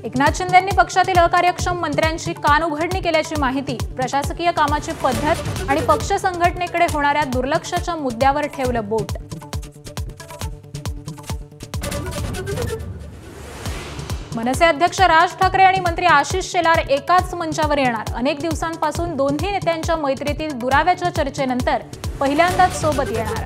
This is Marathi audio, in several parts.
एकनाथ शिंदेंनी पक्षातील अकार्यक्षम मंत्र्यांची कानउघडणी केल्याची माहिती, प्रशासकीय कामाची पद्धत आणि पक्ष संघटनेकडे होणाऱ्या दुर्लक्षाच्या मुद्द्यावर ठेवलं बोट। मनसे अध्यक्ष राज ठाकरे आणि मंत्री आशिष शेलार एकाच मंचावर येणार। अनेक दिवसांपासून दोन्ही नेत्यांच्या मैत्रीतील दुराव्याच्या चर्चेनंतर पहिल्यांदाच सोबत येणार।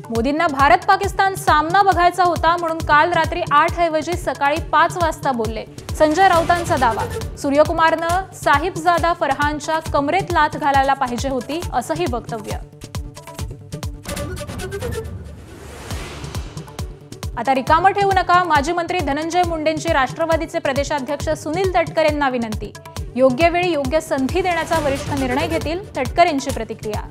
मोदींना भारत पाकिस्तान सामना बघायचा होता म्हणून काल रात्री 8 ऐवजी सकाळी 5 वाजता बोलले। संजय राऊतांचा दावा, सूर्यकुमारनं साहिबजादा फरहानच्या कमरेत लाथ घालायला पाहिजे होती असंही वक्तव्य। आता रिकामं ठेवू नका, माजी मंत्री धनंजय मुंडेंची राष्ट्रवादीचे प्रदेशाध्यक्ष सुनील तटकरेंना विनंती। योग्य वेळी योग्य संधी देण्याचा वरिष्ठ निर्णय घेतील, तटकरेंची प्रतिक्रिया।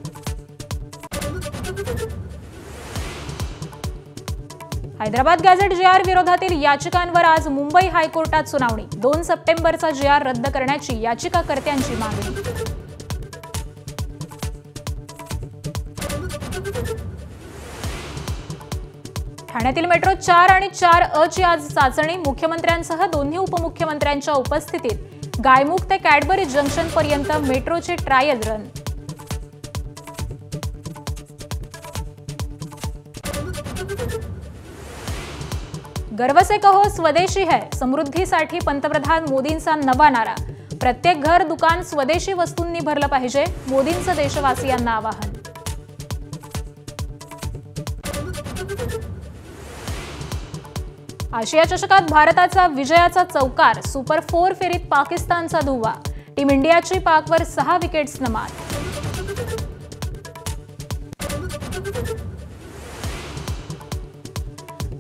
हैदराबाद गॅझेट जीआर विरोधातील याचिकांवर आज मुंबई हायकोर्टात सुनावणी। 2 सप्टेंबरचा जीआर रद्द करण्याची याचिकाकर्त्यांची मागणी। ठाण्यातील मेट्रो 4 आणि 4A ची आज चाचणी। मुख्यमंत्र्यांसह दोन्ही उपमुख्यमंत्र्यांच्या उपस्थितीत गायमुख ते कॅडबरी जंक्शन पर्यंत मेट्रोची ट्रायल रन। गर्व से कहो स्वदेशी है, समृद्धीसाठी पंतप्रधान मोदींचा नवा नारा। प्रत्येक घर दुकान स्वदेशी वस्तूंनी भरलं पाहिजे, मोदींचं देशवासियांना आवाहन। आशिया चषकात भारताचा विजयाचा चौकार, सुपर 4 फेरीत पाकिस्तानचा धुव्वा। टीम इंडियाची पाकवर 6 विकेट्सनं मात।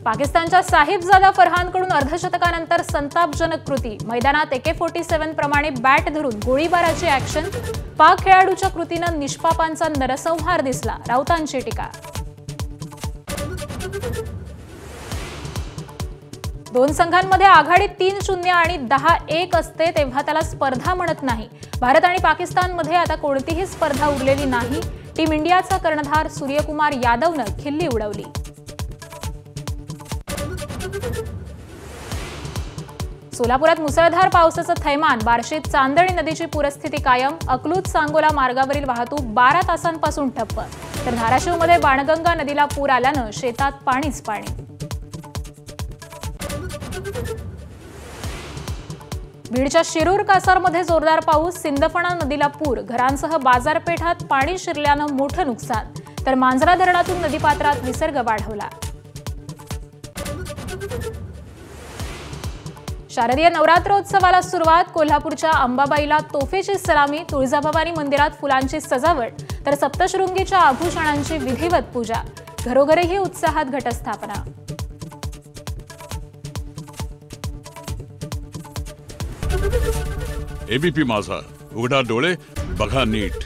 पाकिस्तानच्या साहिबजादा फरहानकडून अर्धशतकानंतर संतापजनक कृती। मैदानात AK-47 प्रमाणे बॅट धरून गोळीबाराची ॲक्शन। पाक खेळाडूच्या कृतीनं निष्पापांचा नरसंहार दिसला, राऊतांची टीका। 2 संघांमध्ये आघाडीत 3-0 आणि 10-1 असते तेव्हा त्याला स्पर्धा म्हणत नाही। भारत आणि पाकिस्तानमध्ये आता कोणतीही स्पर्धा उरलेली नाही। टीम इंडियाचा कर्णधार सूर्यकुमार यादवनं खिल्ली उडवली। सोलापुरात मुसळधार पावसाचं थैमान, बार्शीत चांदणी नदीची पूरस्थिती कायम। अकलूज सांगोला मार्गावरील वाहतूक 12 तासांपासून ठप्प, तर धाराशिवमध्ये बाणगंगा नदीला पूर आल्यानं शेतात पाणीच पाणी। बीडच्या शिरूर कासारमध्ये जोरदार पाऊस, सिंदफणा नदीला पूर, घरांसह बाजारपेठात पाणी शिरल्यानं मोठं नुकसान, तर मांजरा धरणातून नदीपात्रात विसर्ग वाढवला। शारदीय नवरात्रोत्सवाला सुरुवात, कोल्हापूरच्या अंबाबाईला तोफेची सलामी, तुळजाभवानी मंदिरात फुलांची सजावट, तर सप्तशृंगीच्या आभूषणांची विधिवत पूजा। घरोघरीही उत्साहात घटस्थापना। एबीपी माझा, उघडा डोळे बघा नीट।